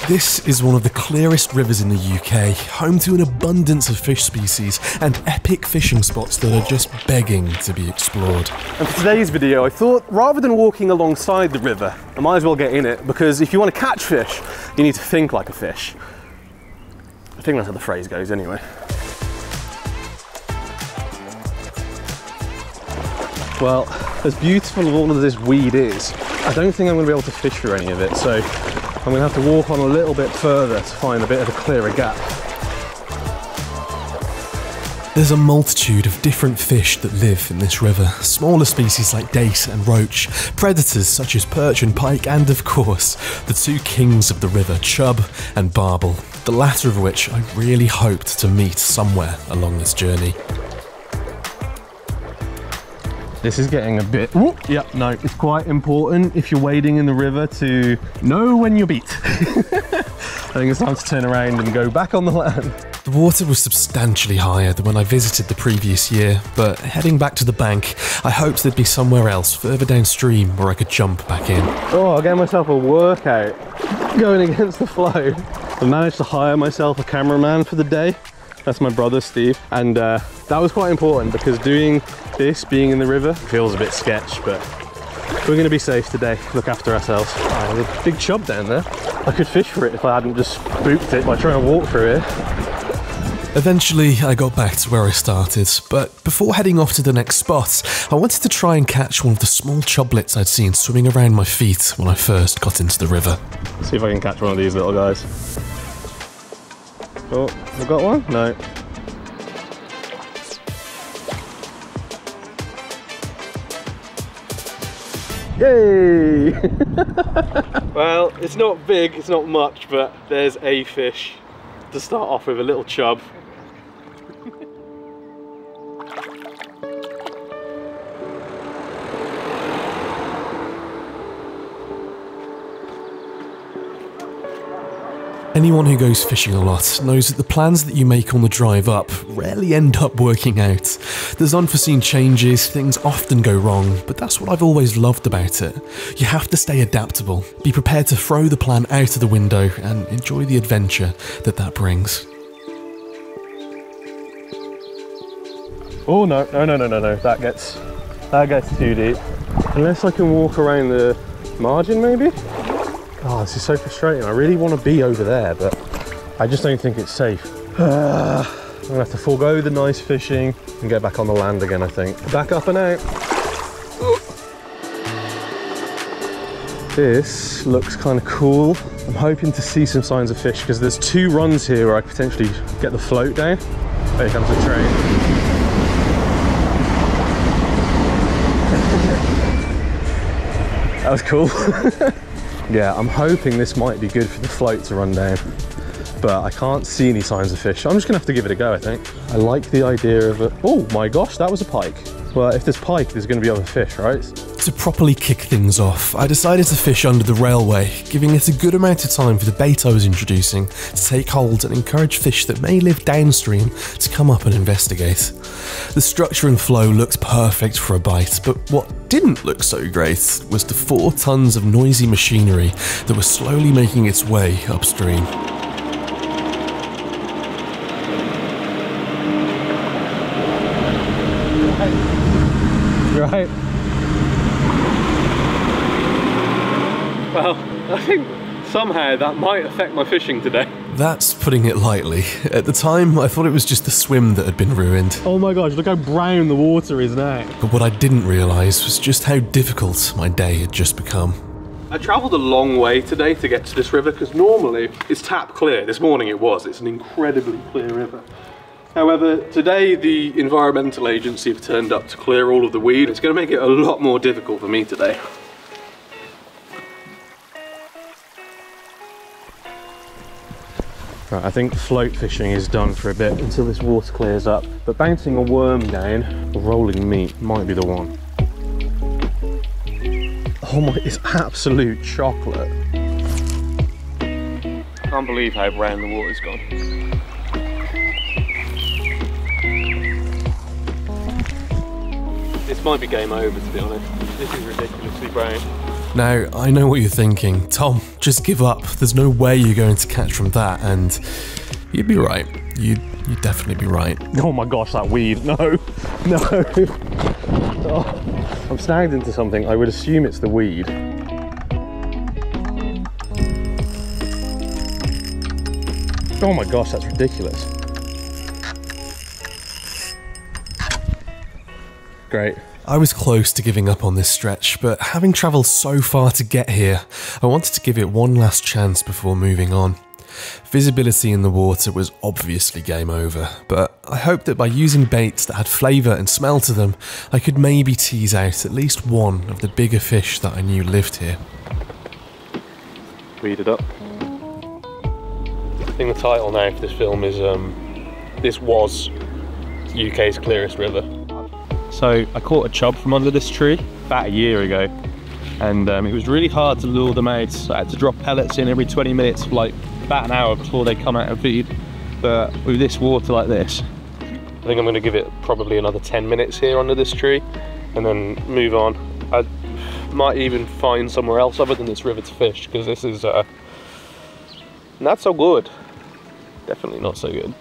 This is one of the clearest rivers in the UK, home to an abundance of fish species and epic fishing spots that are just begging to be explored. And for today's video, I thought rather than walking alongside the river, I might as well get in it, because if you want to catch fish, you need to think like a fish. I think that's how the phrase goes anyway. Well, as beautiful as all of this weed is, I don't think I'm going to be able to fish through any of it, so I'm going to have to walk on a little bit further to find a bit of a clearer gap. There's a multitude of different fish that live in this river. Smaller species like dace and roach, predators such as perch and pike, and of course, the two kings of the river, chub and barbel, the latter of which I really hoped to meet somewhere along this journey. This is getting a bit... Yep, no, it's quite important if you're wading in the river to know when you're beat. I think it's time to turn around and go back on the land. The water was substantially higher than when I visited the previous year, but heading back to the bank, I hoped there'd be somewhere else further downstream where I could jump back in. Oh, I gave myself a workout going against the flow. I managed to hire myself a cameraman for the day. That's my brother, Steve. And that was quite important because doing this, being in the river, feels a bit sketch, but we're going to be safe today, look after ourselves. Oh, there's a big chub down there. I could fish for it if I hadn't just spooked it by trying to walk through it. Eventually, I got back to where I started, but before heading off to the next spot, I wanted to try and catch one of the small chublets I'd seen swimming around my feet when I first got into the river. See if I can catch one of these little guys. Oh, have I got one? No. Yay! Well, it's not big, it's not much, but there's a fish to start off with, a little chub. Anyone who goes fishing a lot knows that the plans that you make on the drive up rarely end up working out. There's unforeseen changes, things often go wrong, but that's what I've always loved about it. You have to stay adaptable, be prepared to throw the plan out of the window and enjoy the adventure that brings. Oh no, that gets too deep. Unless I can walk around the margin maybe? Oh, this is so frustrating. I really want to be over there, but I just don't think it's safe. I'm gonna have to forego the nice fishing and get back on the land again, I think. Back up and out. This looks kind of cool. I'm hoping to see some signs of fish because there's two runs here where I could potentially get the float down. There comes the train. That was cool. Yeah, I'm hoping this might be good for the float to run down, but I can't see any signs of fish. I'm just gonna have to give it a go, I think. I like the idea of it. Oh my gosh, that was a pike. Well, if there's pike, there's gonna be other fish, right? To properly kick things off, I decided to fish under the railway, giving it a good amount of time for the bait I was introducing to take hold and encourage fish that may live downstream to come up and investigate. The structure and flow looked perfect for a bite, but what didn't look so great was the 4 tons of noisy machinery that was slowly making its way upstream. Right. Well, I think somehow that might affect my fishing today. That's putting it lightly. At the time, I thought it was just the swim that had been ruined. Oh my gosh, look how brown the water is now. But what I didn't realise was just how difficult my day had just become. I travelled a long way today to get to this river because normally it's tap clear. This morning it was. It's an incredibly clear river. However, today the environmental agency have turned up to clear all of the weed. It's going to make it a lot more difficult for me today. Right, I think float fishing is done for a bit until this water clears up, but bouncing a worm down, or rolling meat, might be the one. Oh my, it's absolute chocolate. Can't believe how brown the water's gone. This might be game over, to be honest. This is ridiculously brown. Now, I know what you're thinking. Tom, just give up. There's no way you're going to catch from that, and you'd be right. You'd definitely be right. Oh my gosh, that weed. No, no. Oh, I'm snagged into something. I would assume it's the weed. Oh my gosh, that's ridiculous. Great. I was close to giving up on this stretch, but having travelled so far to get here, I wanted to give it one last chance before moving on. Visibility in the water was obviously game over, but I hoped that by using baits that had flavour and smell to them, I could maybe tease out at least one of the bigger fish that I knew lived here. Weed it up. I think the title now for this film is this was UK's clearest river. So I caught a chub from under this tree about a year ago, and it was really hard to lure them out. So I had to drop pellets in every 20 minutes for like about an hour before they come out of feed. But with this water like this, I think I'm going to give it probably another 10 minutes here under this tree and then move on. I might even find somewhere else other than this river to fish, because this is not so good. Definitely not so good.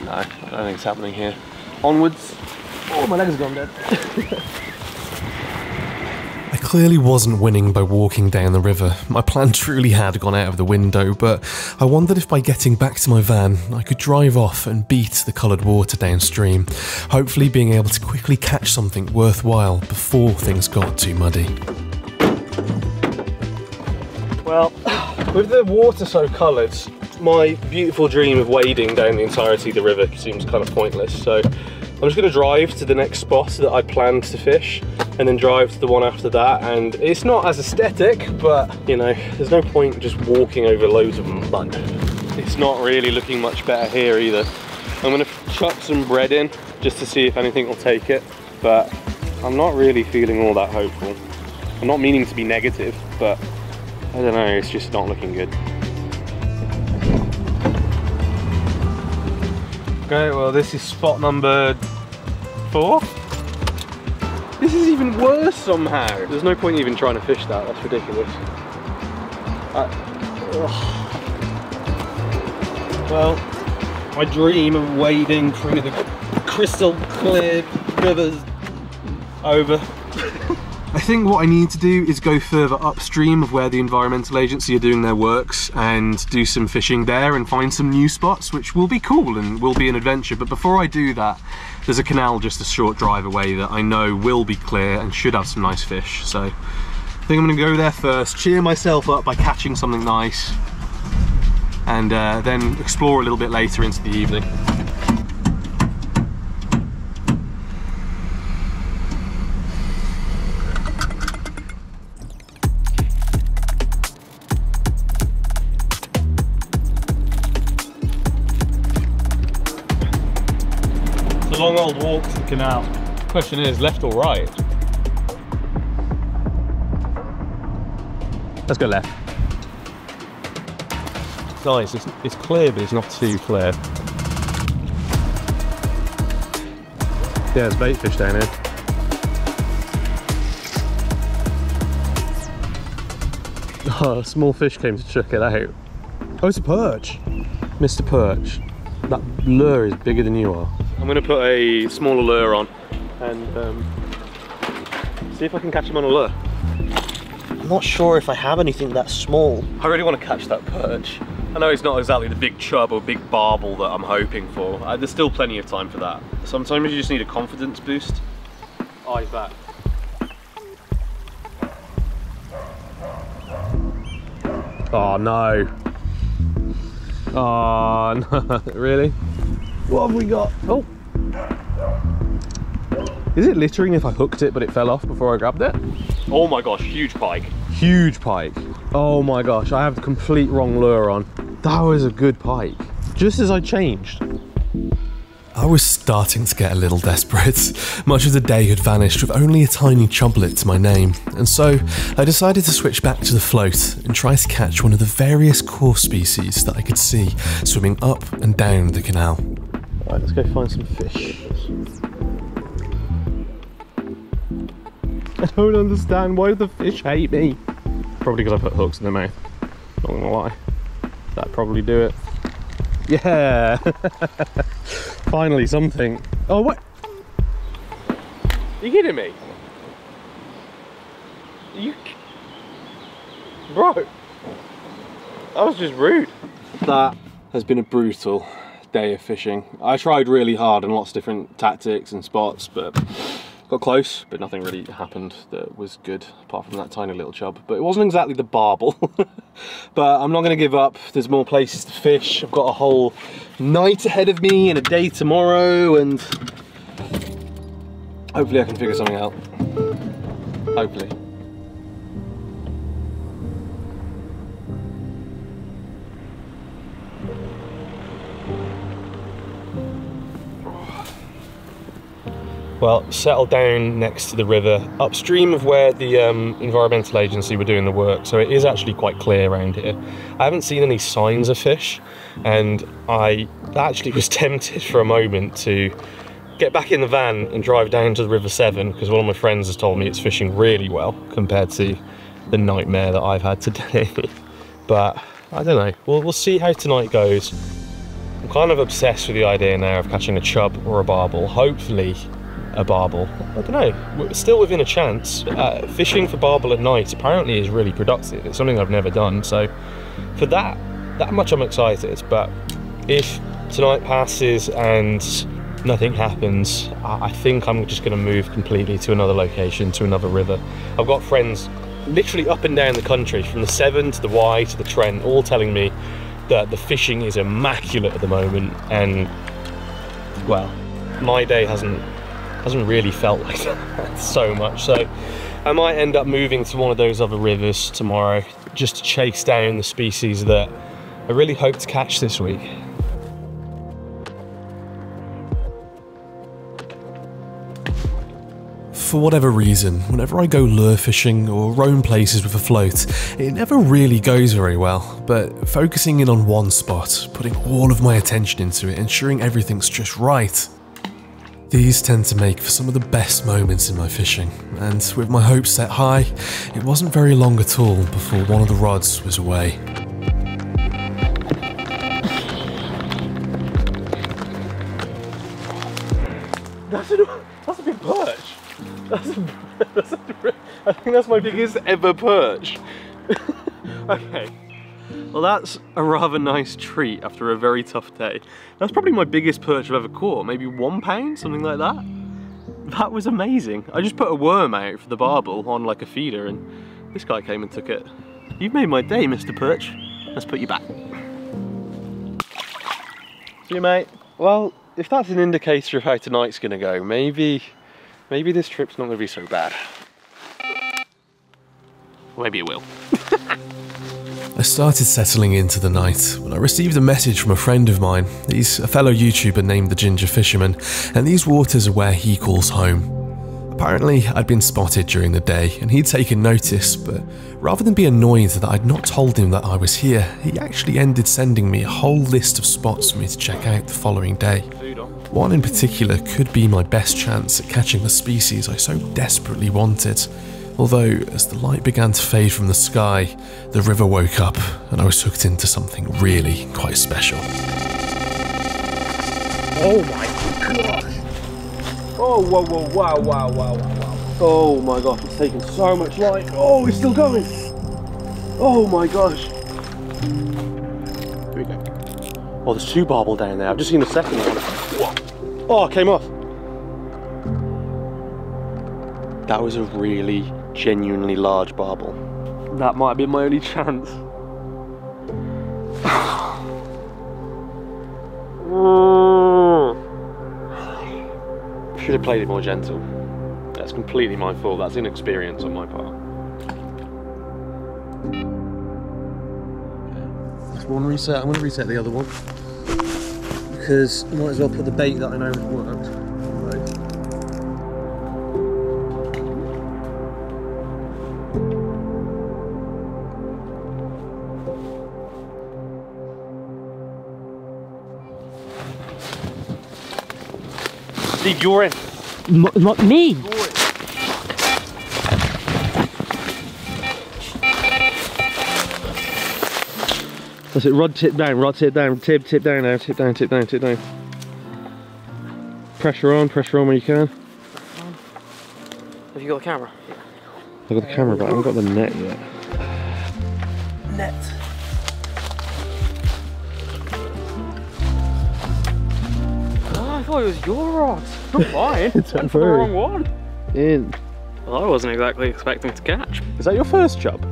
No, I don't think it's happening here. Onwards. Oh, my leg's gone dead. I clearly wasn't winning by walking down the river. My plan truly had gone out of the window, but I wondered if by getting back to my van, I could drive off and beat the coloured water downstream, hopefully being able to quickly catch something worthwhile before things got too muddy. Well, with the water so coloured, my beautiful dream of wading down the entirety of the river seems kind of pointless, so I'm just going to drive to the next spot that I planned to fish, and then drive to the one after that. And it's not as aesthetic, but you know, there's no point just walking over loads of mud. It's not really looking much better here either. I'm going to chuck some bread in just to see if anything will take it, but I'm not really feeling all that hopeful. I'm not meaning to be negative, but I don't know, it's just not looking good. Okay, well this is spot number 4. This is even worse somehow. There's no point even trying to fish that, that's ridiculous. Well, my dream of wading through the crystal clear river's over. I think what I need to do is go further upstream of where the Environmental Agency are doing their works and do some fishing there and find some new spots, which will be cool and will be an adventure. But before I do that, there's a canal just a short drive away that I know will be clear and should have some nice fish. So I think I'm going to go there first, cheer myself up by catching something nice, and then explore a little bit later into the evening. Long old walk to the canal. Question is, left or right? Let's go left. It's nice, it's clear, but it's not too clear. Yeah, there's bait fish down here. Oh, a small fish came to check it out. Oh, it's a perch. Mr. Perch. That lure is bigger than you are. I'm going to put a smaller lure on and see if I can catch him on a lure. I'm not sure if I have anything that small. I really want to catch that perch. I know it's not exactly the big chub or big barbel that I'm hoping for. There's still plenty of time for that. Sometimes you just need a confidence boost. Eyes back. Oh no. Oh no, really? What have we got? Oh! Is it littering if I hooked it but it fell off before I grabbed it? Oh my gosh, huge pike. Huge pike. Oh my gosh, I have the complete wrong lure on. That was a good pike. Just as I changed. I was starting to get a little desperate. Much of the day had vanished with only a tiny chublet to my name, and so I decided to switch back to the float and try to catch one of the various coarse species that I could see swimming up and down the canal. Right, let's go find some fish. I don't understand. Why do the fish hate me? Probably because I put hooks in their mouth. Not gonna lie. That'd probably do it. Yeah! Finally something. Oh, what? Are you kidding me? Bro, that was just rude. That has been a brutal day of fishing. I tried really hard on lots of different tactics and spots, but got close, but nothing really happened that was good apart from that tiny little chub. But it wasn't exactly the barbel. But I'm not going to give up. There's more places to fish. I've got a whole night ahead of me and a day tomorrow, and hopefully I can figure something out. Hopefully. Well, settled down next to the river, upstream of where the environmental agency were doing the work, so it is actually quite clear around here. I haven't seen any signs of fish, and I actually was tempted for a moment to get back in the van and drive down to the River Severn, because one of my friends has told me it's fishing really well compared to the nightmare that I've had today. But I don't know, we'll see how tonight goes. I'm kind of obsessed with the idea now of catching a chub or a barbel, hopefully a barbel. I don't know, we're still within a chance. Fishing for barbel at night apparently is really productive. It's something I've never done, so for that much I'm excited. But if tonight passes and nothing happens, I think I'm just going to move completely to another location, to another river. I've got friends literally up and down the country, from the Severn to the Wye to the Trent, all telling me that the fishing is immaculate at the moment, and well, my day hasn't really felt like that so much. So I might end up moving to one of those other rivers tomorrow, just to chase down the species that I really hope to catch this week. For whatever reason, whenever I go lure fishing or roam places with a float, it never really goes very well, but focusing in on one spot, putting all of my attention into it, ensuring everything's just right, these tend to make for some of the best moments in my fishing, and with my hopes set high, it wasn't very long at all before one of the rods was away. That's a big perch. I think that's my biggest ever perch. Okay. Well, that's a rather nice treat after a very tough day. That's probably my biggest perch I've ever caught, maybe 1 pound, something like that. That was amazing. I just put a worm out for the barbel on like a feeder, and this guy came and took it. You've made my day, Mr. Perch. Let's put you back. See you, mate. Well, if that's an indicator of how tonight's gonna go, maybe this trip's not gonna be so bad. Or maybe it will. I started settling into the night when I received a message from a friend of mine. He's a fellow YouTuber named The Ginger Fisherman, and these waters are where he calls home. Apparently, I'd been spotted during the day, and he'd taken notice, but rather than be annoyed that I'd not told him that I was here, he actually ended sending me a whole list of spots for me to check out the following day. One in particular could be my best chance at catching the species I so desperately wanted. Although, as the light began to fade from the sky, the river woke up and I was hooked into something really quite special. Oh my gosh! Oh, whoa, whoa, wow, wow, wow, wow, wow. Oh my gosh, it's taking so much light. Oh, it's still going! Oh my gosh! Here we go. Oh, there's 2 barbel down there. I've just seen the second one. Whoa. Oh, it came off. That was a really genuinely large barbel. That might have been my only chance. Should have played it more gentle. That's completely my fault. That's inexperience on my part. Just one reset. I'm going to reset the other one because I might as well put the bait that I know has worked. Steve, you're in. Not me. You're in. That's it, rod tip down, tip down now, tip down, tip down, tip down. Pressure on when you can. Have you got the camera? I've got the camera, but I haven't got the net yet. Net. Oh, I thought it was your rod, not mine. It's went for the wrong one. In. Well, I wasn't exactly expecting to catch. Is that your first chub?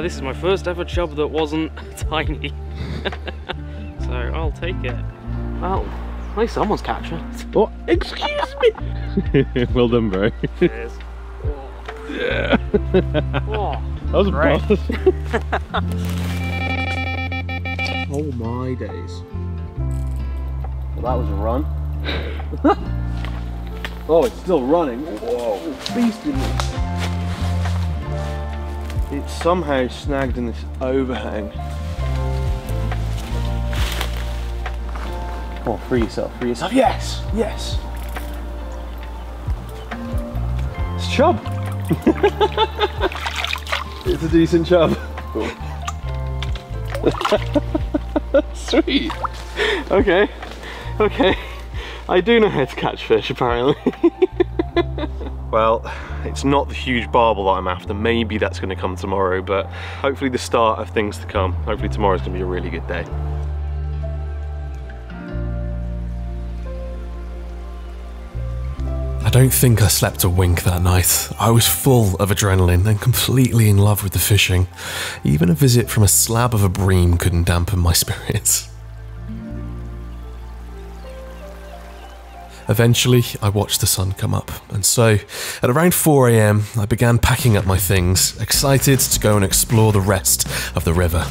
This is my first ever chub that wasn't tiny. So I'll take it. Well, at least someone's catching. Oh, excuse me! Well done, bro. Cheers. Yeah. Oh, That was great. a buzz. Oh my days. Well, that was a run. Oh, it's still running. Whoa, beastie. It's somehow snagged in this overhang. Come on, free yourself, free yourself. Yes, yes. It's chub. It's a decent chub. Cool. Sweet. Okay, okay. I do know how to catch fish, apparently. Well, it's not the huge barbel that I'm after. Maybe that's going to come tomorrow, but hopefully the start of things to come. Hopefully tomorrow's going to be a really good day. I don't think I slept a wink that night. I was full of adrenaline and completely in love with the fishing. Even a visit from a slab of a bream couldn't dampen my spirits. Eventually, I watched the sun come up, and so, at around 4 AM, I began packing up my things, excited to go and explore the rest of the river.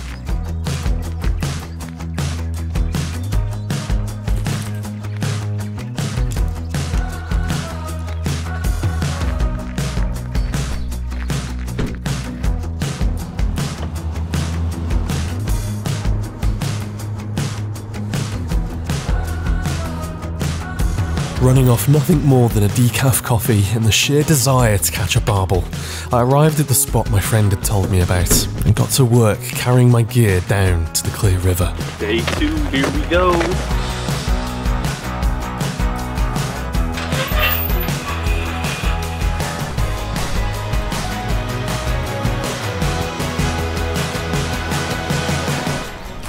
Running off nothing more than a decaf coffee and the sheer desire to catch a barbel, I arrived at the spot my friend had told me about and got to work carrying my gear down to the Clear River. Day 2, here we go.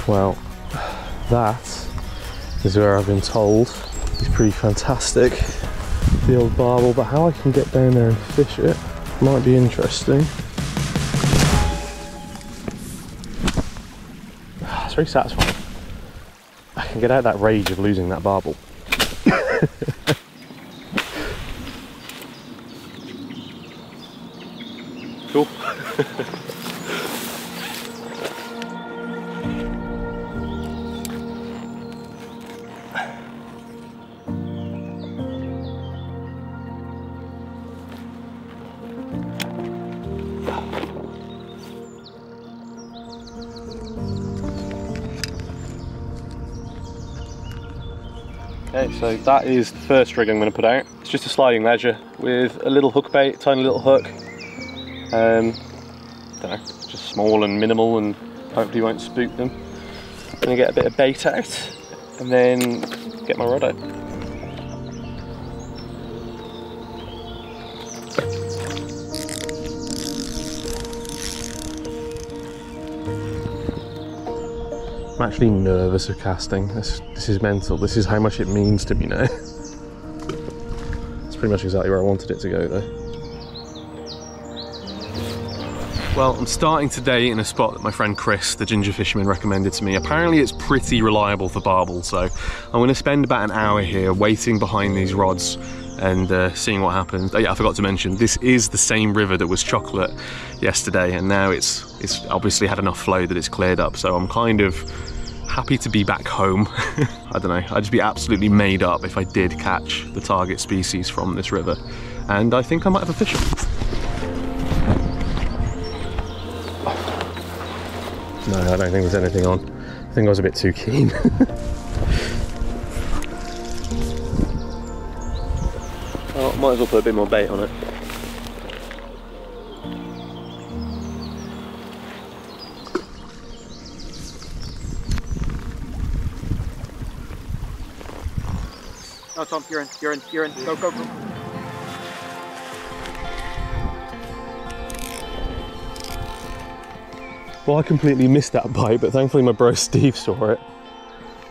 Well, that is where I've been told is pretty fantastic, the old barbel, but how I can get down there and fish it might be interesting. It's very satisfying. I can get out that rage of losing that barbel. Cool. Okay, so that is the first rig I'm going to put out. It's just a sliding ledger with a little hook bait, tiny little hook. Don't know, just small and minimal and hopefully won't spook them. I'm going to get a bit of bait out and then get my rod out. I'm actually nervous of casting. This is mental. This is how much it means to me now. It's pretty much exactly where I wanted it to go though. Well, I'm starting today in a spot that my friend Chris, the ginger fisherman, recommended to me. Apparently it's pretty reliable for barbel, so I'm going to spend about an hour here waiting behind these rods and seeing what happens. Oh yeah, I forgot to mention, this is the same river that was chocolate yesterday, and now it's obviously had enough flow that it's cleared up, so I'm kind of happy to be back home. I don't know, I'd just be absolutely made up if I did catch the target species from this river, and I think I might have a fish on. No, I don't think there's anything on. I think I was a bit too keen. Oh, might as well put a bit more bait on it. No, Tom, you're in. You're in. You're in. Go, go, go. Well, I completely missed that bite, but thankfully my bro Steve saw it.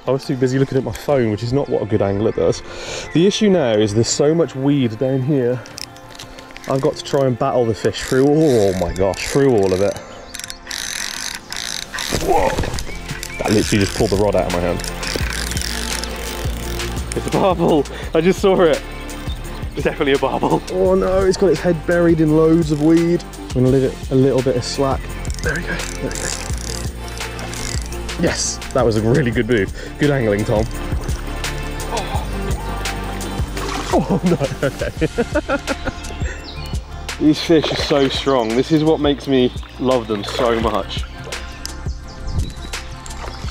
I was too busy looking at my phone, which is not what a good angler does. The issue now is there's so much weed down here. I've got to try and battle the fish through, oh my gosh, through all of it. Whoa! That literally just pulled the rod out of my hand. It's a barbel! I just saw it. It's definitely a barbel. Oh no, it's got its head buried in loads of weed. I'm gonna leave it a little bit of slack. There we go, there we go. Yes, that was a really good move. Good angling, Tom. Oh no, okay. These fish are so strong. This is what makes me love them so much.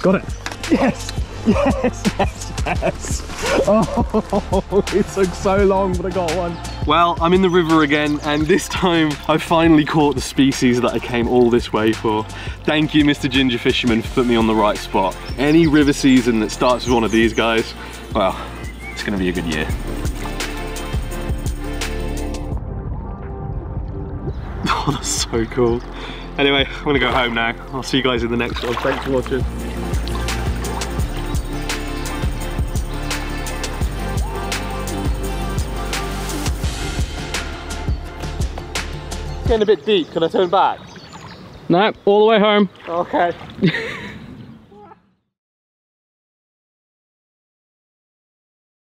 Got it. Yes, yes, yes, yes. Oh, it took so long, but I got one. Well, I'm in the river again, and this time I finally caught the species that I came all this way for. Thank you, Mr. Ginger Fisherman, for putting me on the right spot. Any river season that starts with one of these guys, well, it's gonna be a good year. Oh, that's so cool. Anyway, I'm gonna go home now. I'll see you guys in the next one. Thanks for watching. Getting a bit deep, can I turn back? No, all the way home. Okay.